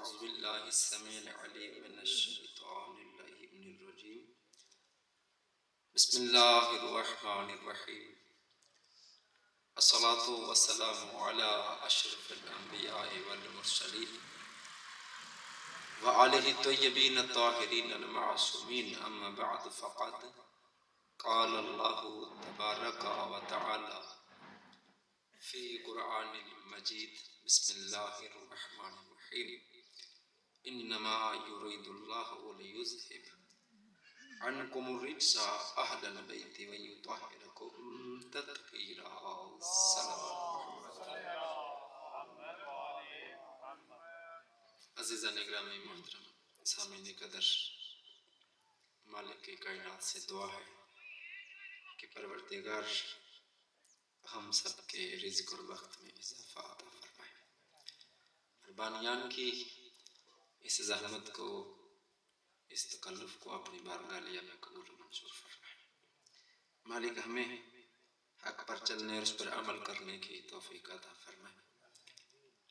أعوذ بالله السميع العليم من الشيطان اللعين الرجيم بسم الله الرحمن الرحيم الصلاة والسلام على أشرف الأنبياء والمرسلين وعلى الطيبين الطاهرين المعصومين أما بعد فقد قال الله تبارك وتعالى في قرآن المجيد بسم الله الرحمن الرحيم إنما يريد الله ليذهب عنكم الرجس أهل البيت ويطهركم تطهيرا صلوات عزیزان اکرامی محترم سامعین قدر، مالک کائنات سے دعا ہے کہ پروردگار ہم سب کے رزق اور وقت میں اضافہ عطا فرمائے، قربانیان کی اس زحمت کو، اس تکلف کو اپنی بارگاہ لیا میں قبول و منظور فرمائے۔ مالک ہمیں حق پر چلنے اور اس پر عمل کرنے کی توفیق عطا فرمائے۔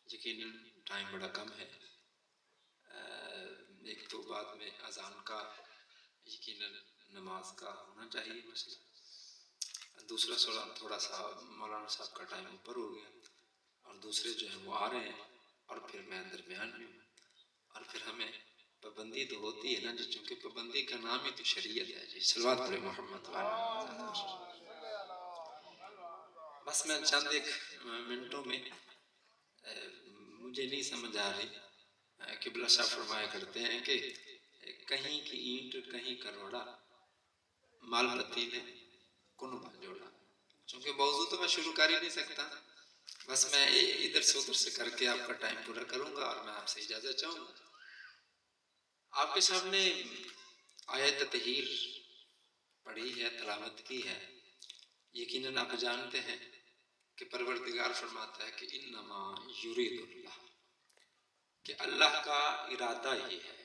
یقیناً ٹائم بڑا کم ہے، ایک تو بعد میں اذان کا، یقیناً نماز کا ہونا چاہیے مسئلہ، دوسرا تھوڑا سا مولانا صاحب کا ٹائم اوپر ہو گیا، اور دوسرے جو ہیں وہ آ رہے ہیں، اور پھر میں درمیان میں ہوں، اور پھر ہمیں پابندی تو ہوتی ہے نا جی، چونکہ پابندی کا نام ہی تو شریعت ہے جی۔ صلوات پڑھے محمد والا۔ بس میں چند ایک منٹوں میں، مجھے نہیں سمجھ آ رہی، قبلہ صاحب فرمایا کرتے ہیں کہ کہیں کی اینٹ کہیں کا روڑا، مال پتی نے کن جوڑا۔ چونکہ موضوع تو میں شروع کر ہی نہیں سکتا، بس میں ادھر سے ادھر سے کر کے آپ کا ٹائم پورا کروں گا، اور میں آپ سے اجازت چاہوں گا۔ آپ کے سامنے آیت تطہیر پڑھی ہے، تلاوت کی ہے۔ یقیناً آپ جانتے ہیں کہ پروردگار فرماتا ہے کہ انما یرید اللہ، کہ اللہ کا ارادہ یہ ہے،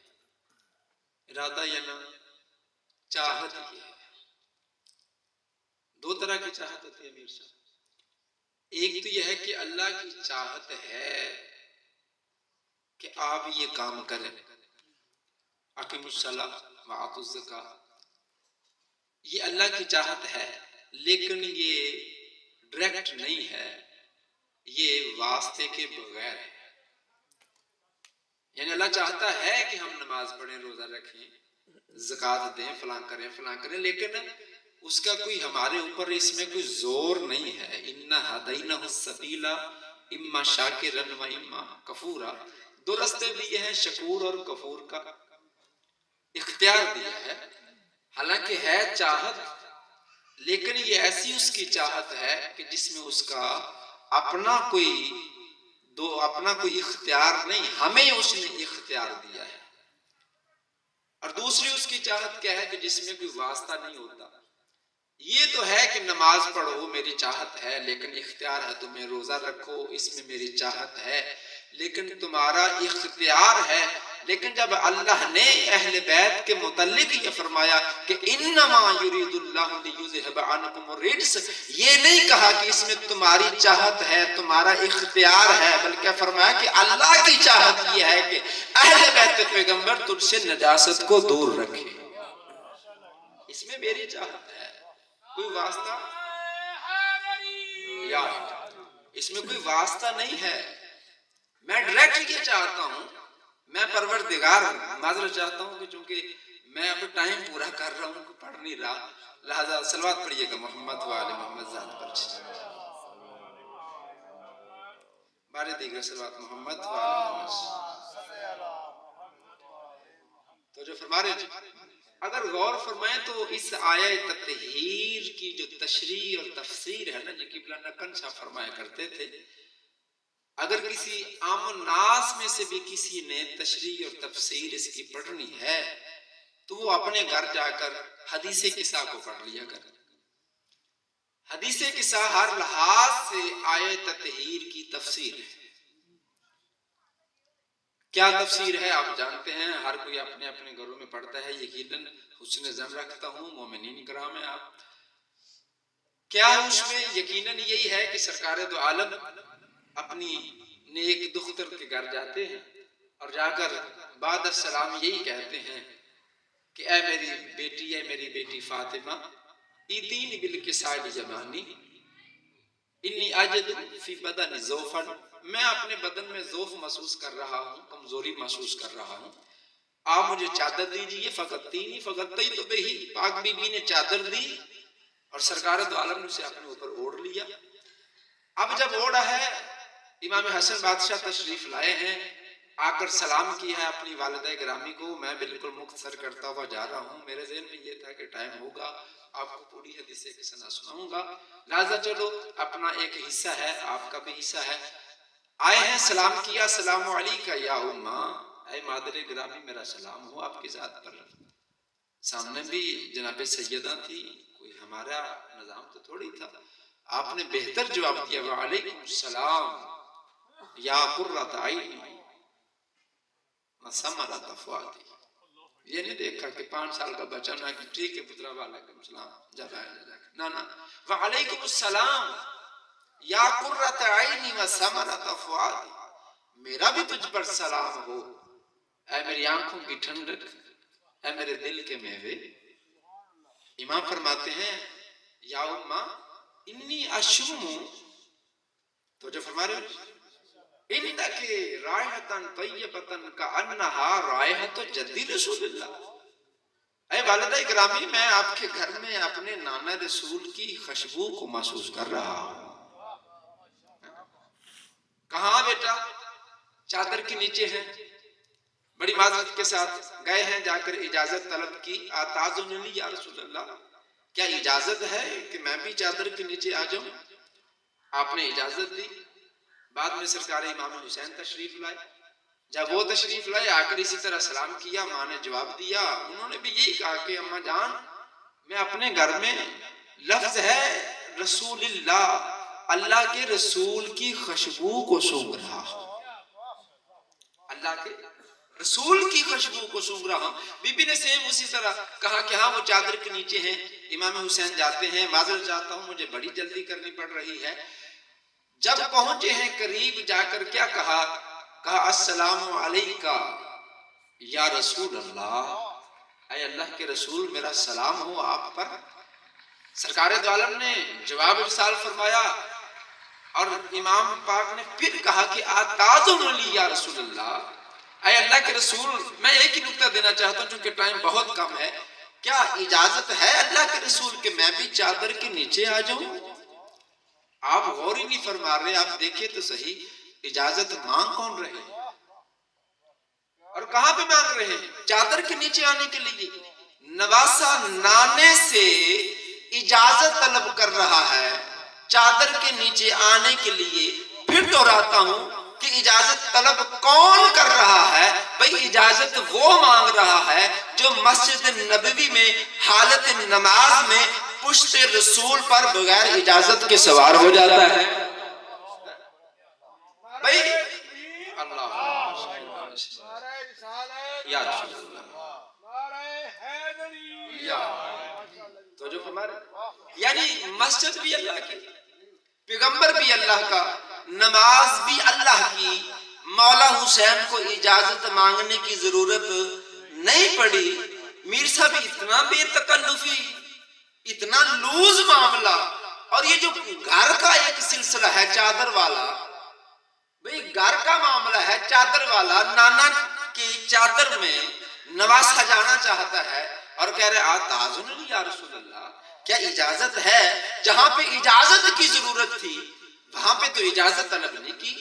ارادہ یعنی چاہت یہ ہے۔ دو طرح کی چاہت ہوتی ہے امیر صاحب، ایک تو یہ ہے کہ اللہ کی چاہت ہے کہ آپ یہ کام کریں، اقیم الصلاۃ وآتوا الزکاۃ، یہ اللہ کی چاہت ہے، لیکن یہ ڈائریکٹ نہیں ہے، یہ واسطے کے بغیر ہے۔ یعنی اللہ چاہتا ہے کہ ہم نماز پڑھیں، روزہ رکھیں، زکوٰۃ دیں، فلاں کریں، لیکن اس کا کوئی ہمارے اوپر اس میں کوئی زور نہیں ہے۔ اِنَّا هَدَيْنَهُ السَّبِيلَ اِمَّا شَاكِرًا وَإِمَّا كَفُورًا، دو راستے دیے ہیں، شکور اور کفور کا اختیار دیا ہے۔ حالانکہ ہے چاہت، لیکن یہ ایسی اس کی چاہت ہے کہ جس میں اس کا اپنا کوئی اختیار نہیں، ہمیں اس نے اختیار دیا ہے۔ اور دوسری اس کی چاہت کیا ہے کہ جس میں کوئی واسطہ نہیں ہوتا۔ یہ تو ہے کہ نماز پڑھو میری چاہت ہے، لیکن اختیار ہے تمہیں روزہ رکھو، اس میں میری چاہت ہے، لیکن تمہارا اختیار ہے۔ لیکن جب اللہ نے اہل بیت کے متعلق یہ فرمایا کہ انما یرید اللہ لیذھب عنکم الرجس، یہ نہیں کہا کہ اس میں تمہاری چاہت ہے، تمہارا اختیار ہے، بلکہ فرمایا کہ اللہ کی چاہت یہ ہے کہ اہل بیت پیغمبر تجھ سے نجاست کو دور رکھے، اس میں میری چاہت ہے، کوئی واسطہ یا اس میں کوئی واسطہ نہیں ہے۔ میں ڈائریکٹ یہ چاہتا ہوں، میں پروردگار معذرت چاہتا ہوں کہ چونکہ میں اب ٹائم پورا کر رہا ہوں، پڑھ نہیں رہا، لہذا صلوات پڑھیے گا محمد و آل محمد ذات پر بارے دیگر صلوات محمد و آل محمد۔ تو جو فرما رہے ہیں، اگر غور فرمائیں تو اس آیت تطہیر کی جو تشریح اور تفسیر ہے نا، جو قبلہ نقن شاہ فرمایا کرتے تھے، اگر کسی عام الناس میں سے بھی کسی نے تشریح اور تفسیر اس کی پڑھنی ہے تو وہ اپنے گھر جا کر حدیث قصہ کو پڑھ لیا کر۔ حدیث قصہ ہر لحاظ سے آیت تطہیر کی تفسیر ہے۔ کیا تفسیر ہے آپ جانتے ہیں، ہر کوئی اپنے اپنے گھروں میں پڑھتا ہے، یقیناً حسن ظن رکھتا ہوں، مومنین کرام ہیں آپ۔ کیا اس میں یقیناً یہی ہے کہ سرکار دو عالم اپنی نیک دختر کے گھر جاتے ہیں، اور جا کر بعد السلام یہی کہتے ہیں کہ اے میری بیٹی فاطمہ ایتینی بالکساء زمانی انی اجد فی بدن ضعفا، میں اپنے بدن میں ضعف محسوس کر رہا ہوں، کمزوری محسوس کر رہا ہوں، آپ مجھے چادر دیجئے۔ فغطینی فغطیت بہی، پاک بی بی نے چادر دی اور سرکار دو عالم نے اسے اپنے اوپر اوڑھ لیا۔ اب جب اوڑھا ہے، امام حسن بادشاہ تشریف لائے ہیں، آ کر سلام کیا ہے اپنی والدہ گرامی کو، میں بالکل مختصر کرتا ہوا جا رہا ہوں، میرے ذہن میں یہ تھا کہ ٹائم ہوگا آپ کو پوری حدیث ایک سنا سناؤں گا، لہذا چلو اپنا ایک حصہ ہے، آپ کا بھی حصہ ہے۔ آئے ہیں، سلام کیا، السلام علیکہ یا امہ، اے مادر گرامی میرا سلام ہو آپ کی ذات پر۔ سامنے بھی جناب سیدہ تھی، کوئی ہمارا نظام تو تھوڑی تھا، آپ نے بہتر جواب دیا، وعلیکم السلام یا قرۃ عینی وثمرۃ فؤادی۔ یہ نہیں دیکھا کہ 5 سال کا بچہ نہ کہ ٹھیک ہے پترا وعلیکم السلام نہ وعلیکم السلام یا قرۃ عینی وثمرۃ فؤادی، میرا بھی تجھ پر سلام ہو اے میری آنکھوں کی ٹھنڈک، اے میرے دل کے میوے۔ امام فرماتے ہیں یا امہ انی اشم، تو جو فرما رہے انک رائحۃ طیبۃ کانھا رائحۃ جدی رسول اللہ، اے والدہ گرامی میں آپ کے گھر میں اپنے نانا رسول کی خوشبو کو محسوس کر رہا ہوں۔ کہاں بیٹا؟ چادر کے نیچے ہیں، بڑی معذرت کے ساتھ گئے ہیں، جا کر اجازت طلب کی، آتاذننی یا رسول اللہ، کیا اجازت ہے کہ میں بھی چادر کے نیچے آ جاؤں؟ آپ نے اجازت دی۔ بعد میں سرکار امام حسین تشریف لائے، جب وہ تشریف لائے آ کر اسی طرح سلام کیا، ماں نے جواب دیا، انہوں نے بھی یہی کہا کہ اماں جان میں اپنے گھر میں لفظ ہے رسول اللہ، اللہ کے رسول کی خوشبو کو سونگھ رہا ہوں، اللہ کے رسول کی خوشبو کو سونگھ رہا ہوں۔ بی بی نے سیم اسی طرح کہا کہ ہاں وہ چادر کے نیچے ہیں۔ امام حسین جاتے ہیں، معذرت چاہتا ہوں مجھے بڑی جلدی کرنی پڑ رہی ہے۔ جب پہنچے ہیں قریب، جا کر کیا کہا؟ کہا السلام علیکہ یا رسول اللہ، اے اللہ کے رسول میرا سلام ہو آپ پر۔ سرکار دو عالم نے جواب ارسال فرمایا اور امام پاک نے پھر کہا کہ آتاذننی یا رسول اللہ، اے اللہ کے رسول میں ایک ہی نکتہ دینا چاہتا ہوں چونکہ ٹائم بہت کم ہے، کیا اجازت ہے اللہ کے رسول کہ میں بھی چادر کے نیچے آ جاؤں؟ آپ غور ہی نہیں فرما رہے، آپ دیکھیں تو صحیح، اجازت مانگ کون رہے ہیں اور کہاں پہ مانگ رہے ہیں؟ چادر کے نیچے آنے کے لیے۔ نواسہ نانے سے اجازت طلب کر رہا ہے چادر کے نیچے آنے کے لیے۔ پھر دہراتا ہوں کہ اجازت طلب کون کر رہا ہے؟ بھئی اجازت وہ مانگ رہا ہے جو مسجد نبوی میں حالت نماز میں پشت رسول پر بغیر اجازت کے سوار ہو جاتا ہے۔ بھئی اللہ یا رسول اللہ، تو جو فرما رہے یعنی مسجد بھی اللہ کی، پیغمبر بھی اللہ کا، نماز بھی اللہ کی، مولا حسین کو اجازت مانگنے کی ضرورت نہیں پڑی۔ میر صاحب اتنا بے تکلفی، اتنا لوز معاملہ، اور یہ جو گھر کا ایک سلسلہ ہے چادر والا، بھئی گھر کا معاملہ ہے چادر والا، نانا کی چادر میں نواسہ جانا چاہتا ہے اور کہہ رہے آتاذننی یا رسول اللہ، کیا اجازت ہے؟ جہاں پہ اجازت کی ضرورت تھی وہاں پہ تو اجازت طلب نہیں کی،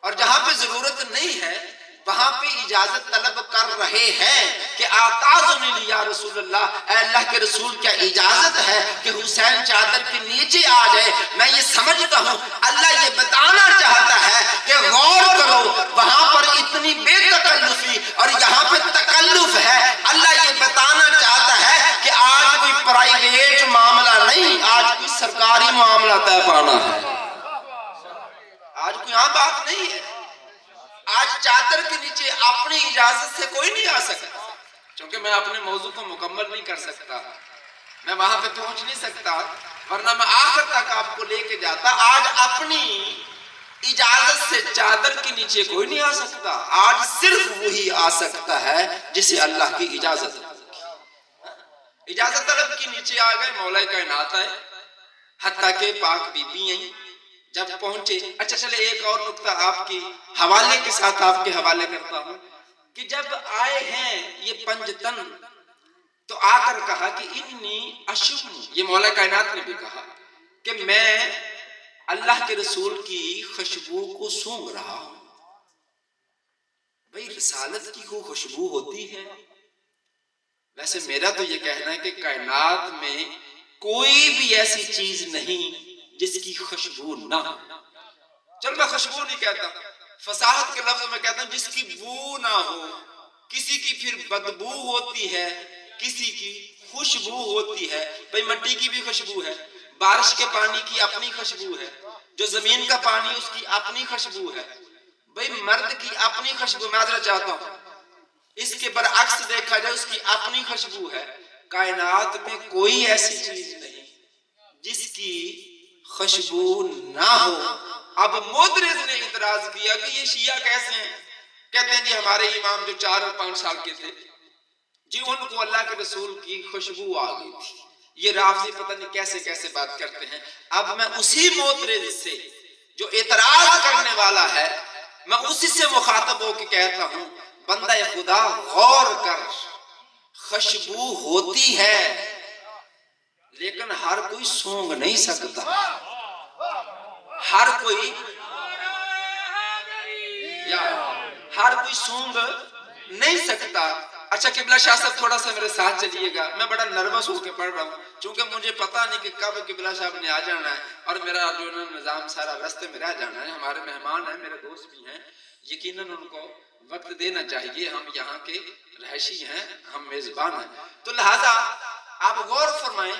اور جہاں پہ ضرورت نہیں ہے وہاں پہ اجازت طلب کر رہے ہیں کہ آتاذننی یا رسول اللہ، اے اللہ کے رسول کیا اجازت ہے کہ حسین چادر کے نیچے آ جائے؟ میں یہ سمجھتا ہوں اللہ یہ بتانا چاہتا ہے کہ غور کرو، وہاں پر اتنی بے تکلفی اور یہاں پہ تکلف ہے۔ اللہ یہ بتانا چاہتا ہے کہ آج کوئی پرائیویٹ معاملہ نہیں، آج کوئی سرکاری معاملہ طے پانا ہے، آج کوئی عام بات نہیں ہے۔ آج چادر کے نیچے اپنی اجازت سے کوئی نہیں آ سکتا، چونکہ میں اپنے موضوع کو مکمل نہیں کر سکتا، میں وہاں پہ پہنچ نہیں سکتا، ورنہ میں آخر تک آپ کو لے کے جاتا۔ آج اپنی اجازت سے چادر کے نیچے کوئی نہیں آ سکتا. آج صرف وہی آ سکتا ہے جسے اللہ کی اجازت ہو. اجازت طلب کے نیچے آ گئے، مولا کائنات آئے، حتیٰ کہ پاک بی بی آئیں. جب پہنچے، اچھا چلے ایک اور نکتہ آپ کی حوالے کے ساتھ آپ کے حوالے کرتا ہوں کہ جب آئے ہیں یہ پنجتن تو آ کر کہا کہ انی اشم، یہ مولا کائنات نے بھی کہا کہ میں اللہ کے رسول کی خوشبو کو سونگ رہا ہوں. بھئی رسالت کی کوئی خوشبو ہوتی ہے؟ ویسے میرا تو یہ کہنا ہے کہ کائنات میں کوئی بھی ایسی چیز نہیں جس کی خوشبو نہ ہو. چل میں خوشبو نہیں کہتا، فصاحت کے لفظ میں کہتا ہوں جس کی بو نہ ہو. کسی کی پھر بدبو ہوتی ہے، کسی کی خوشبو ہوتی ہے. بھئی مٹی کی بھی خوشبو ہے، بارش کے پانی کی اپنی خوشبو ہے، جو زمین کا پانی اس کی اپنی خوشبو ہے. بھئی مرد کی اپنی خوشبو، میں ذرا چاہتا ہوں اس کے برعکس دیکھا جائے اس کی اپنی خوشبو ہے. کائنات میں کوئی ایسی چیز نہیں جس کی خوشبو نہ ہو. اب معترض نے اعتراض کیا کہ یہ شیعہ کیسے ہیں؟ کہتے ہیں جی ہمارے امام جو 4 اور 5 سال کے تھے جی ان کو اللہ کے رسول کی خوشبو آ گئی تھی. یہ رافضی پتہ نہیں کیسے کیسے بات کرتے ہیں. اب میں اسی معترض سے جو اعتراض کرنے والا ہے میں اسی سے مخاطب ہو کے کہتا ہوں بندہ خدا غور کر، خوشبو ہوتی ہے لیکن ہر کوئی سونگ نہیں سکتا. ہر کوئی سونگ نہیں سکتا. اچھا قبلہ شاہ صاحب تھوڑا سا میرے ساتھ چلیے گا، میں بڑا نروس ہو کے پڑھ رہا ہوں چونکہ مجھے پتا نہیں کہ کب قبلہ صاحب نے آ جانا ہے اور میرا جو نظام سارا رستے میں رہ جانا ہے. ہمارے مہمان ہیں، میرے دوست بھی ہیں، یقیناً ان کو وقت دینا چاہیے. ہم یہاں کے رہائشی ہیں، ہم میزبان ہیں، تو لہٰذا آپ غور فرمائیں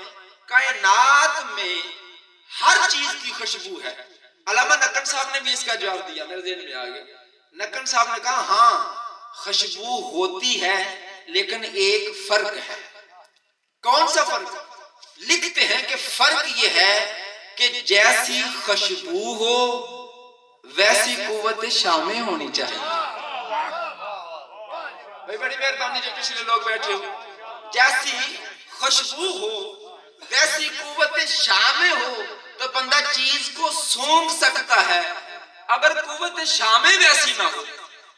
کائنات میں ہر چیز کی خوشبو ہے. علامہ نقن صاحب نے بھی اس کا جواب دیا، میرے ذہن میں آ گیا. نقن صاحب نے کہا ہاں خوشبو ہوتی ہے لیکن ایک فرق ہے. کون سا فرق؟ لکھتے ہیں کہ فرق یہ ہے کہ جیسی خوشبو ہو ویسی قوت شامع ہونی چاہیے. بھائی بڑی مہربانی جو پچھلے لوگ بیٹھے ہو، جیسی خوشبو ہو ویسی قوت شامع ہو تو بندہ چیز کو سونگ سکتا ہے. اگر قوت شامع ویسی نہ ہو،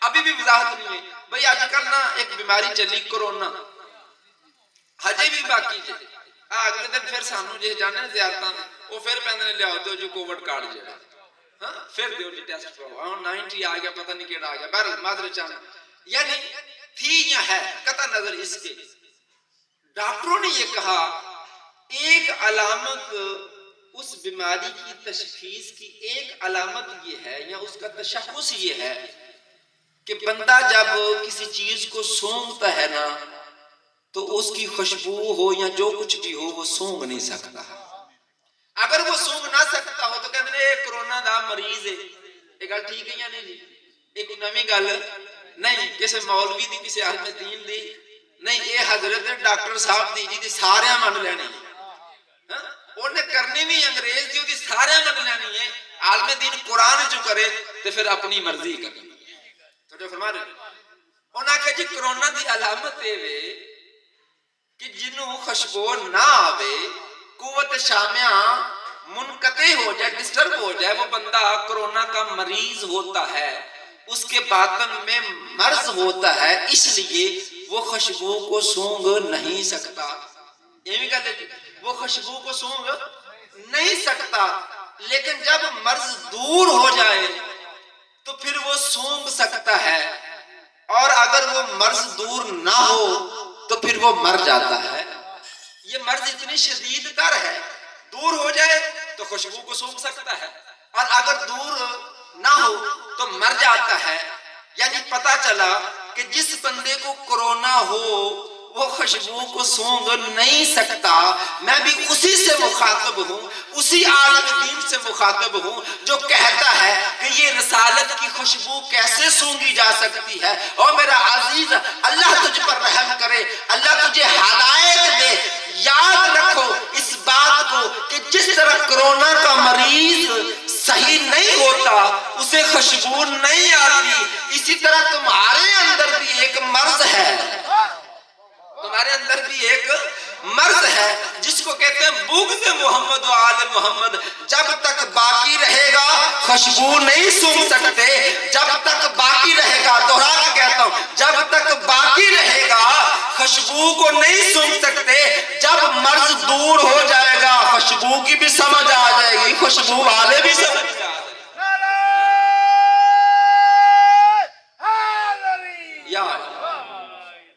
ابھی بھی وضاحت نہیں ہے. بھئی آج کل نا ایک بیماری چلی کرونا، ہجے بھی باقی جے اگلے دن پھر سانو جے جانے زیارتاں وہ پھر پہنے لے آؤ دو جو کووڈ کارڈ جڑا ہاں پھر دیو جی ٹیسٹ کرو 90 آ گیا پتہ نہیں کیڑا آ گیا. بہرحال معذرت چاہنا یعنی تھی یا ہے قطع نظر اس کے. ڈاکٹروں نے یہ کہا ایک علامت اس بیماری کی تشخیص کی ایک علامت یہ ہے یا اس کا تشخص یہ ہے کہ بندہ جب کسی چیز کو سونگتا ہے نا تو اس کی خوشبو ہو یا جو کچھ بھی ہو وہ سونگ نہیں سکتا. اگر وہ سونگ نہ سکتا ہو تو کہتے ہیں ایک کرونا دا مریض ہے. ایک گل ٹھیک ہے یا نہیں جی؟ ایک نویں گل نہیں کسی مولوی دی کسی عالم دین دی نہیں، یہ حضرت ڈاکٹر صاحب دی جی سارے من لینی انہیں کرنی بھی انگریز دی سارے من لینی ہے. عالم دین قرآن جو کرے تو پھر اپنی مرضی کرنی تو جو فرما رہے انہاں کہ جی کرونا دی علامت ہے کہ جنہوں خوشبو نہ آوے قوت شامعہ منقطع ہو جائے ڈسٹرب ہو جائے وہ بندہ کرونا کا مریض ہوتا ہے، اس کے باطن میں مرض ہوتا ہے، اس لیے وہ خوشبو کو سونگ نہیں سکتا. یہ بھی کہتے ہیں وہ خوشبو کو سونگ نہیں سکتا. لیکن جب مرض دور ہو جائے تو پھر وہ سونگ سکتا ہے اور اگر وہ مرض دور نہ ہو تو پھر وہ مر جاتا ہے. یہ مرض اتنی شدید تر ہے، دور ہو جائے تو خوشبو کو سونگ سکتا ہے اور اگر دور نہ ہو تو مر جاتا ہے. یعنی پتا چلا کہ جس بندے کو کرونا ہو وہ خوشبو کو سونگ نہیں سکتا. میں بھی اسی سے مخاطب ہوں، اسی عالم دین سے مخاطب ہوں جو کہتا ہے کہ یہ رسالت کی خوشبو کیسے سونگی جا سکتی ہے. اور میرا عزیز اللہ تجھ پر رحم کرے، اللہ تجھے ہدایت دے. یاد رکھو اس بات کو کہ جس طرح کرونا کا مریض صحیح نہیں ہوتا اسے خوشبو نہیں آتی. اسی طرح تمہارے اندر بھی ایک مرض ہے, تمہارے اندر بھی ایک مرض ہے جس کو کہتے ہیں بغض محمد و آل محمد. جب تک باقی رہے گا خوشبو نہیں سونگھ سکتے, جب تک باقی رہے گا, دوہرا کے کہتا ہوں, جب تک باقی رہے گا خوشبو کو نہیں سونگھ سکتے. جب مرض دور ہو جائے گا خوشبو کی بھی سمجھ آ جائے گی, خوشبو والے بھی سمجھ آ جائے گی, یا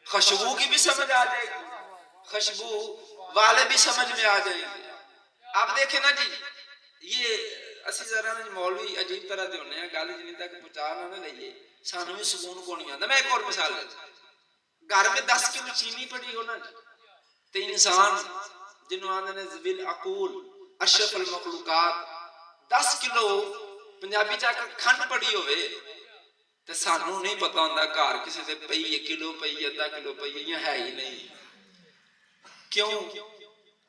خوشبو کی بھی سمجھ آ جائے گی, خوشبو والے بھی سمجھ میں آ جائیں گے. آپ دیکھیں نا جی, یہ اسی ذرا مولوی عجیب طرح دے ہونے ہیں, گل جنہیں تک پہنچا نہ لئیے سانو بھی سکون کو نہیں آتا. میں ایک اور مثال دیتا ہوں, گھر میں 10 کلو چینی پڑی ہو نا تے انسان جنہوں آنے نے ذویل عقول اشرف المخلوقات 10 کلو پنجابی جا کر کھنڈ پڑی ہوئے تے سانو نہیں پتا ہوندہ گھر کسی سے پئی 1 کلو پئی 1/2 کلو پئی یہ ہے ہی نہیں. کیوں؟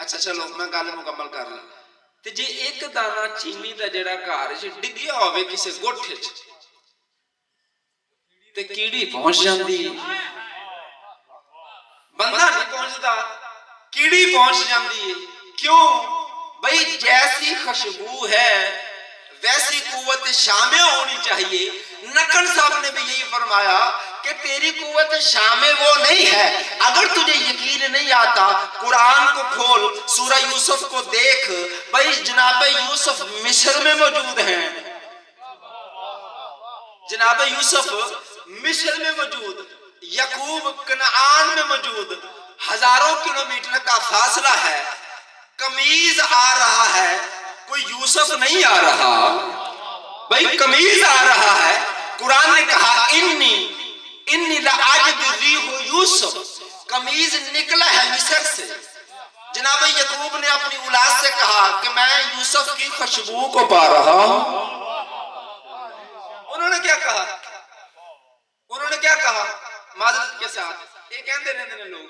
اچھا چلو میں گل مکمل کر لوں. تے جے ایک دانہ چینی دا جڑا گھر وچ ڈگیا ہوئے کسی گوٹھ وچ تے کیڑی پہنچ جاندی, بندہ نہیں پہنچدا, کیڑی پہنچ جاندی ہے. کیوں بھئی جیسی خوشبو ہے ویسی قوت شامع ہونی چاہیے. نقل صاحب نے بھی یہی فرمایا کہ تیری قوت شامع وہ نہیں ہے. اگر تجھے یقین نہیں آتا قرآن کو کھول, سورہ یوسف کو دیکھ, بھئی جناب یوسف مصر میں موجود ہیں, جناب یوسف مصر میں موجود, یعقوب کنعان میں موجود, ہزاروں کلومیٹر کا فاصلہ ہے, قمیض آ رہا ہے, کوئی یوسف نہیں آ رہا, بھئی قمیض آ رہا ہے. قرآن نے کہا انی لعجب ریح یوسف, قمیض نکلا ہے مصر سے. جناب یعقوب نے اپنی اولاد سے کہا کہ میں یوسف کی خوشبو کو پا رہا ہوں. انہوں نے کیا کہا, انہوں نے کیا کہا معذرت کے ساتھ یہ کہندے رہندے نے لوگ,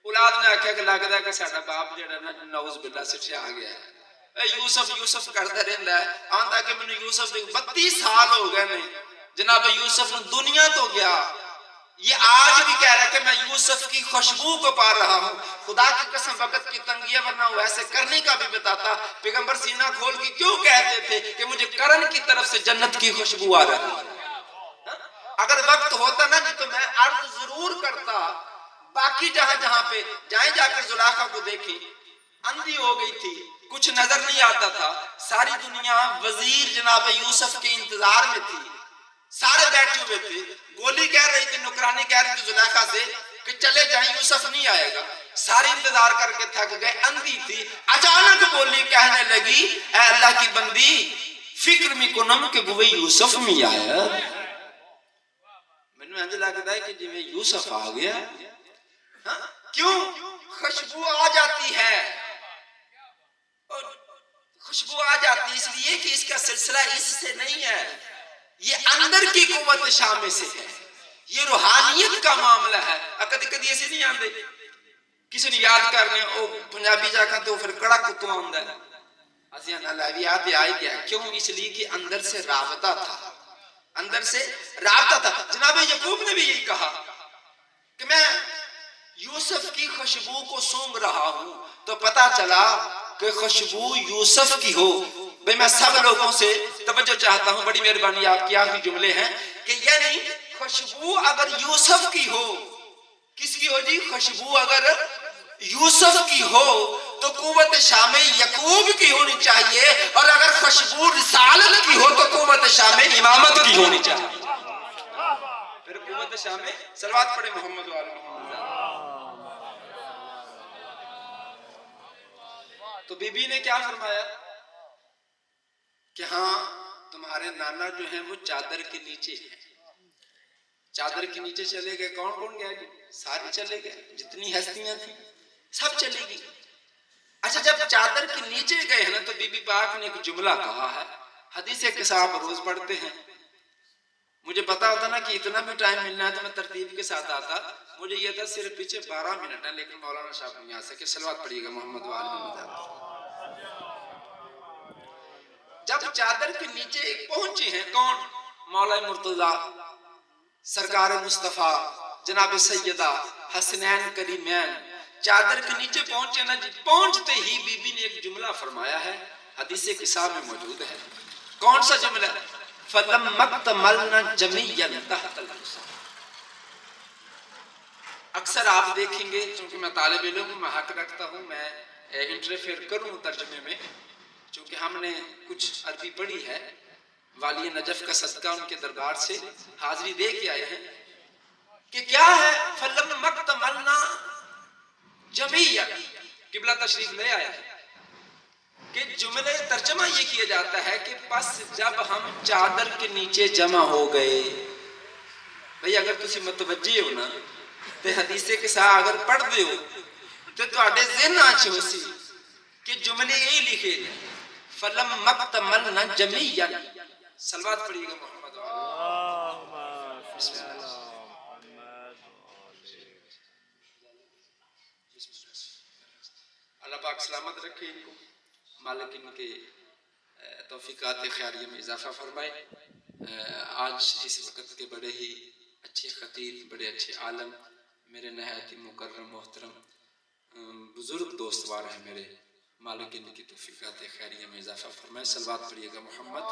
اولاد نے آکھیا کہ لگدا ہے کہ ساڈا باپ جڑا نا نعوذ باللہ سٹیا آ گیا ہے, یوسف یوسف کرتا رہندا ہے, آندا کہ میں یوسف دے 32 سال ہو گئے نے, جناب یوسف دنیا تو گیا, یہ آج بھی کہہ رہا ہے کہ میں یوسف کی خوشبو کو پا رہا ہوں. خدا کی قسم وقت کی تنگی ہے ورنہ وہ ایسے کرنے کا بھی بتاتا. پیغمبر سینہ کھول کے کیوں کہتے تھے کہ مجھے کرن کی طرف سے جنت کی خوشبو آ رہی ہے. اگر وقت ہوتا نا جی تو میں عرض ضرور کرتا. باقی جہاں جہاں پہ جائیں جا کر زلیخا کو دیکھیں, اندھی ہو گئی تھی, کچھ نظر نہیں آتا تھا, ساری دنیا وزیر جناب یوسف کے انتظار میں تھی, سارے بیٹھے ہوئے تھے. گولی کہہ رہی تھی, نکرانی کہہ رہی تھی زلیخا سے کہ چلے جائیں یوسف نہیں آئے گا. سارے انتظار کر کے تھک گئے, اندھی تھی. اچانک بولی کہنے لگی اے اللہ کی بندی فکر میں کنم کہ گوئی یوسف میں آیا. میں نے انجھ لگتا ہے کہ جی میں یوسف آ گیا. کیوں خوشبو آ جاتی ہے, خوشبو آ جاتی ہے اس لیے کہ اس کا سلسلہ اس سے نہیں ہے, یہ اندر کی قوت شامع سے ہے, یہ روحانیت کا معاملہ ہے. کدی کدی ایسے نہیں آندے کسی نے یاد کرنے او پنجابی جا کر تو پھر کڑا کتو آندا ہے, اسیاں نہ لاوی آ پہ آئی گیا. کیوں اس لیے کہ اندر سے رابطہ تھا, اندر سے رابطہ تھا. جناب یعقوب نے بھی یہی کہا کہ میں یوسف کی خوشبو کو سونگ رہا ہوں تو پتا چلا کہ خوشبو یوسف کی ہو. بھئی میں سب لوگوں سے توجہ چاہتا ہوں, بڑی مہربانی آپ کی آخری جملے ہیں کہ یعنی خوشبو اگر یوسف کی ہو, کس کی ہو جی, خوشبو اگر یوسف کی ہو تو قوت شامع یعقوب کی ہونی چاہیے, اور اگر خوشبو رسالت کی ہو تو قوت شامع امامت کی ہونی چاہیے. پھر قوت شامع صلوات پڑھے محمد و آل محمد. تو بی بی نے کیا فرمایا کہ ہاں تمہارے نانا جو ہیں وہ چادر کے نیچے ہیں. چادر کے نیچے چلے گئے, کون کون گیا جی, سارے چلے گئے, جتنی ہستیاں تھیں سب چلے گی. اچھا جب چادر کے نیچے گئے ہیں نا تو بی بی پاک نے ایک جملہ کہا ہے, حدیث کے صاحب روز پڑھتے ہیں. مجھے پتا ہوتا نا کہ اتنا بھی ٹائم ملنا ہے تو میں ترتیب کے ساتھ آتا, مجھے یہ تھا صرف پیچھے 12 منٹ ہے, لیکن مولانا صاحب نہیں آ سکے. صلوات پڑھیے گا محمد و آل محمد. جب چادر کے نیچے پہنچے ہیں کون؟ مولا مرتضی سرکار مصطفیٰ جناب سیدہ حسنین کریمین چادر کے نیچے پہنچے نا جی، پہنچتے ہی بی بی نے ایک جملہ فرمایا ہے، حدیث قصہ میں موجود ہے۔ کون سا جملہ؟ فَلَمَّ اكْتَمَلْنَا جَمِيًّا تَحْتَ الْحُسَنِ۔ اکثر آپ دیکھیں گے، چونکہ میں طالب علم ہوں، میں حق رکھتا ہوں میں انٹرفیئر کروں ترجمے میں، چونکہ ہم نے کچھ عربی پڑھی ہے، والی نجف کا صدقہ ان کے دربار سے حاضری دے کے آئے ہیں کہ کیا ہے فَلَمَّ اكْتَمَلْنَا جَمِيًّا، قبلہ تشریف لے آیا ہے کہ جملے ترجمہ یہ کیا جاتا ہے کہ پس جب ہم چادر کے نیچے جمع ہو گئے۔ بھئی اگر تسی متوجہ ہو نا تے حدیث کے ساتھ اگر پڑھ دے ہو تو تواڈے ذہن آچ ہو سی کہ جملے یہی لکھے فَلَمَّ اكْتَمَلْنَا جَمِيًّا۔ صلوات پڑھیے گا محمد اللہ پاک سلامت رکھے ان کو، مالک ان کے توفیقات خیریہ میں اضافہ فرمائے۔ آج اس وقت کے بڑے ہی اچھے خطیب، بڑے اچھے عالم، میرے نہایت ہی مکرم محترم بزرگ دوستوار ہیں میرے، مالک ان کی توفیقات خیریہ میں اضافہ فرمائے۔ صلوات پڑھیے گا محمد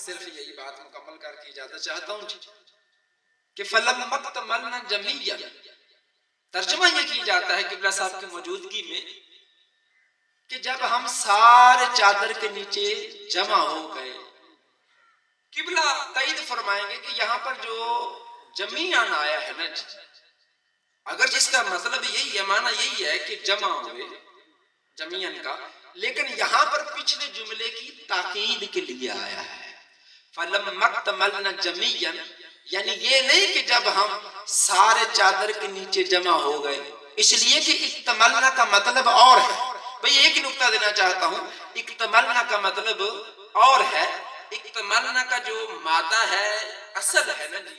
صرف یہی بات مکمل کر کے اجازت چاہتا ہوں کہ فَلَمَّ اكْتَمَلْنَا جَمِيًّا، ترجمہ یہ کیا جاتا ہے قبلہ صاحب کی موجودگی میں کہ جب ہم سارے چادر کے نیچے جمع ہو گئے۔ قبلہ تائید فرمائیں گے کہ یہاں پر جو جمیعاً آیا ہے نا، اگر جس کا مطلب یہی ہے، معنی یہی ہے کہ جمع ہوئے جمیعاً کا، لیکن یہاں پر پچھلے جملے کی تاکید کے لیے آیا ہے فَلَمَّ اكْتَمَلْنَا جَمِيًّا، یعنی یہ نہیں کہ جب ہم سارے چادر کے نیچے جمع ہو گئے، اس لیے کہ اکتملنا کا مطلب اور ہے۔ بھئی ایک نکتہ دینا چاہتا ہوں، اکتملنا کا مطلب اور ہے، اکتملنا کا جو مادہ ہے اصل ہے نا جی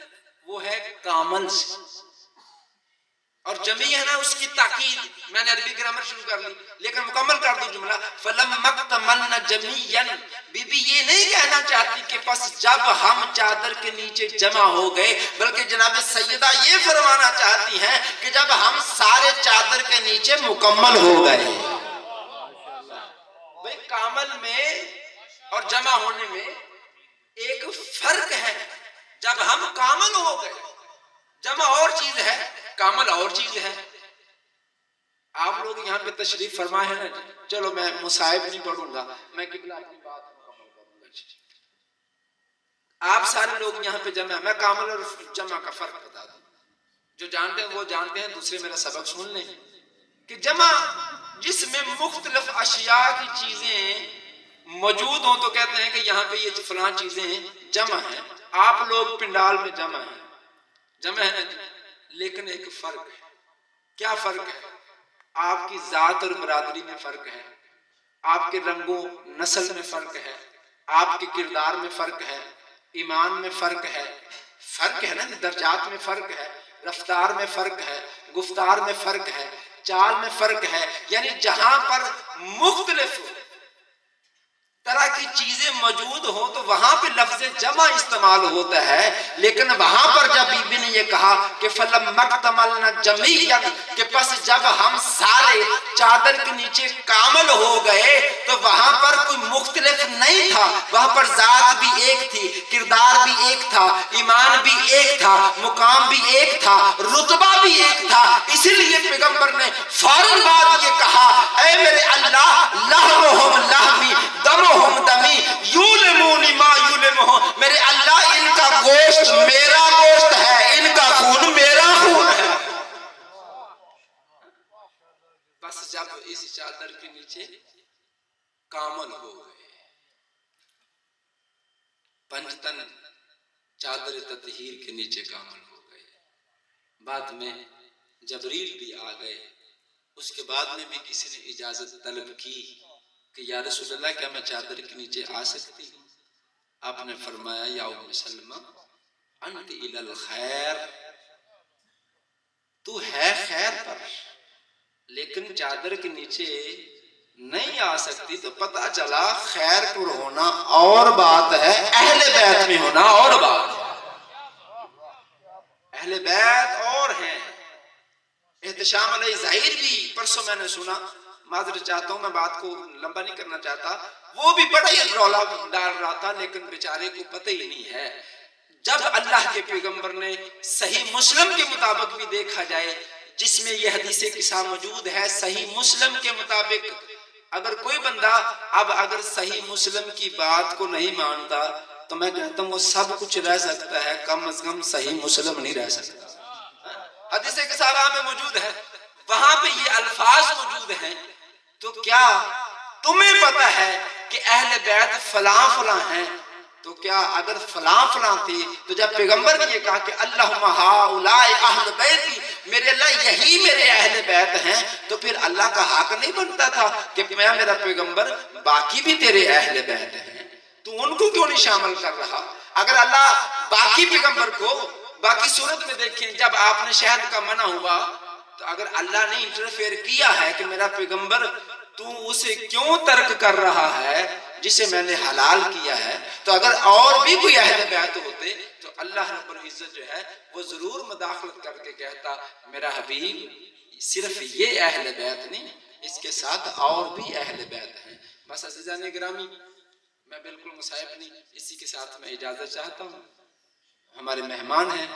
وہ ہے کامل سے، اور جمعی ہے نا اس کی تاکید۔ میں نے عربی گرامر شروع کر لی لیکن مکمل کر دوں جملہ فَلَمَّ اكْتَمَلْنَا جَمِيًّا۔ بی بی یہ نہیں کہنا چاہتی کہ پس جب ہم چادر کے نیچے جمع ہو گئے، بلکہ جناب سیدہ یہ فرمانا چاہتی ہیں کہ جب ہم سارے چادر کے نیچے مکمل ہو گئے۔ بھئی کامل میں اور جمع ہونے میں ایک فرق ہے۔ جب ہم کامل ہو گئے، جمع اور چیز ہے، کامل اور چیز ہے۔ آپ لوگ یہاں پہ تشریف فرمائے ہیں نا، چلو میں مصائب نہیں پڑھوں گا، میں قبلہ اپنی بات مکمل کروں گا۔ آپ سارے لوگ یہاں پہ جمع ہیں، میں کامل اور جمع کا فرق بتا دوں، جو جانتے ہیں وہ جانتے ہیں، دوسرے میرا سبق سن لیں کہ جمع جس میں مختلف اشیاء کی چیزیں موجود ہوں تو کہتے ہیں کہ یہاں پہ یہ فلان چیزیں جمع ہیں۔ آپ لوگ پنڈال میں جمع ہیں، جمع ہے، لیکن ایک فرق ہے۔ کیا فرق ہے؟ آپ کی ذات اور برادری میں فرق ہے، آپ کے رنگ و نسل میں فرق ہے، آپ کے کردار میں فرق ہے، ایمان میں فرق ہے، فرق ہے نا، درجات میں فرق ہے، رفتار میں فرق ہے، گفتار میں فرق ہے، چال میں فرق ہے۔ یعنی جہاں پر مختلف طرح کی چیزیں موجود ہوں تو وہاں پہ لفظ جمع استعمال ہوتا ہے، لیکن وہاں پر جب بی بی نے یہ کہا کہ فَلَمَّ اكْتَمَلْنَا جَمِيًّا، کہ پس جب ہم سارے چادر کے نیچے کامل ہو گئے تو وہاں پر کوئی مختلف نہیں تھا، وہاں پر ذات بھی ایک تھی، کردار بھی ایک تھا، ایمان بھی ایک تھا، مقام بھی ایک تھا، رتبہ بھی ایک تھا۔ اسی لیے پیغمبر نے فوراً بعد یہ کہا اے میرے اللہ لحمہم لحمی دمہم دمی یولمونی ما یولمہم، میرے اللہ ان کا گوشت میرا گوشت ہے، ان کا خون میرا خون ہے۔ بس جب اس چادر کے نیچے کامل ہو گئے، پنجتن چادر تطہیر کے نیچے کامل ہو گئے، بعد میں جبریل بھی آ گئے، اس کے بعد میں بھی کسی نے اجازت طلب کی کہ یا رسول اللہ کیا میں چادر کے نیچے آ سکتی ہوں؟ آپ نے فرمایا یا ام سلمہ انت الی الخیر، تو ہے خیر پر، لیکن چادر کے نیچے نہیں آ سکتی تو پتہ چلا خیر پر ہونا اور بات ہے، اہل بیت میں ہونا اور بات ہے۔ اہل بیت اور ہیں۔ احتشام علیہ ظاہر بھی پرسوں میں نے سنا، معذرت چاہتا ہوں، میں بات کو لمبا نہیں کرنا چاہتا، وہ بھی بڑا ہی رولا ڈال رہا تھا، لیکن بیچارے کو پتہ ہی نہیں ہے۔ جب اللہ کے پیغمبر نے صحیح مسلم کے مطابق بھی دیکھا جائے، جس میں یہ حدیث قصہ موجود ہے، صحیح مسلم کے مطابق اگر کوئی بندہ اب اگر صحیح مسلم کی بات کو نہیں مانتا تو میں کہتا ہوں وہ سب کچھ رہ سکتا ہے، کم از کم صحیح مسلم نہیں رہ سکتا۔ حدیث قصہ میں موجود ہے، وہاں پہ یہ الفاظ موجود ہیں، تو کیا تمہیں پتہ ہے کہ اہل بیت فلاں فلاں ہیں؟ تو کیا اگر فلاں فلاں تھی تو جب پیغمبر نے یہ کہا کہ اللہم ہؤلاء اہل بیتی، میرے اللہ یہی میرے اہل بیت ہیں، تو پھر اللہ کا حق نہیں بنتا تھا کہ میں میرا پیغمبر باقی بھی تیرے اہل بیت ہیں، تو ان کو کیوں نہیں شامل کر رہا؟ اگر اللہ باقی پیغمبر کو باقی صورت میں دیکھیں، جب آپ نے شہد کا منع ہوا تو اگر اللہ نے انٹرفیئر کیا ہے کہ میرا پیغمبر تو اسے کیوں ترک کر رہا ہے جسے میں نے حلال کیا ہے، تو اگر اور بھی کوئی اہل بیت ہوتے تو اللہ رب العزت جو ہے وہ ضرور مداخلت کر کے کہتا میرا حبیب صرف یہ اہل بیت نہیں، اس کے ساتھ اور بھی اہل بیت ہیں۔ بس عزیزان گرامی، میں بالکل مصائب نہیں، اسی کے ساتھ میں اجازت چاہتا ہوں، ہمارے مہمان ہیں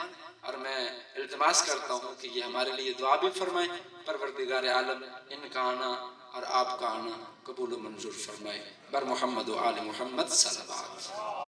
اور میں التماس کرتا ہوں کہ یہ ہمارے لیے دعا بھی فرمائیں، پروردگار عالم ان کا آنا اور آپ کا آنا قبول و منظور فرمائے، بر محمد و آل محمد صلی اللہ علیہ وسلم۔